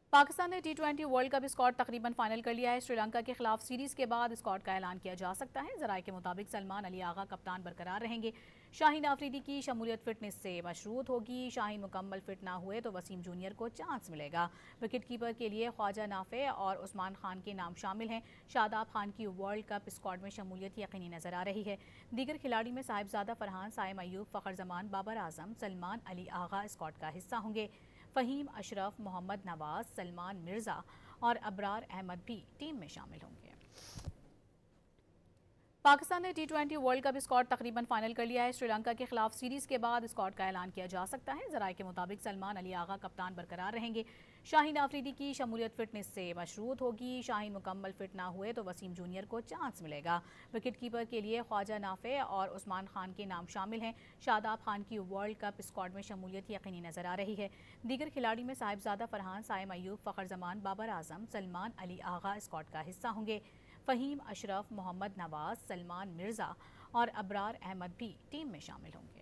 پاکستان نے ٹی20 world cup squad تقریباً final کر لیا ہے۔ سری لنکا کے خلاف سیریز کے بعد اسکواڈ کا اعلان کیا جا سکتا ہے۔ ذرائع کے مطابق سلمان علی آغا کپتان برقرار رہیں گے۔ شاہین آفریدی کی شمولیت فٹنس سے مشروط ہوگی۔ شاہین مکمل فٹ نہ ہوئے تو وسیم جونیئر کو چانس ملے گا۔ وکٹ کیپر کے لیے خواجہ نافع اور عثمان خان کے نام شامل ہیں۔ شاداب خان کی ورلڈ کپ اسکواڈ میں شمولیت یقینی نظر آ رہی ہے۔ دیگر کھلاڑی میں صاحبزادہ فرحان، سائم ایوب، فخر زمان، بابر اعظم، سلمان علی آغا اسکواڈ کا حصہ ہوں گے۔ فہیم اشرف، محمد نواز، سلمان مرزا اور ابرار احمد بھی ٹیم میں شامل ہوں گے۔ پاکستان نے ٹی20 ورلڈ کپ اسکواڈ تقریباً فائنل کر لیا ہے۔ سری لنکا کے خلاف سیریز کے بعد اسکواڈ کا اعلان کیا جا سکتا ہے۔ ذرائع کے مطابق سلمان علی آغا کپتان برقرار رہیں گے۔ شاہین آفریدی کی شمولیت فٹنس سے مشروط ہوگی۔ شاہین مکمل فٹ نہ ہوئے تو وسیم جونیئر کو چانس ملے گا۔ وکٹ کیپر کے لیے خواجہ نافع اور عثمان خان کے نام شامل ہیں۔ شاداب خان کی ورلڈ کپ اسکواڈ میں شمولیت یقینی نظر آ رہی ہے۔ دیگر کھلاڑی میں صاحبزادہ فرحان، سائم ایوب، فخر زمان، بابر اعظم، سلمان علی آغا اسکواڈ کا حصہ ہوں گے۔ فہیم اشرف، محمد نواز، سلمان مرزا اور ابرار احمد بھی ٹیم میں شامل ہوں گے۔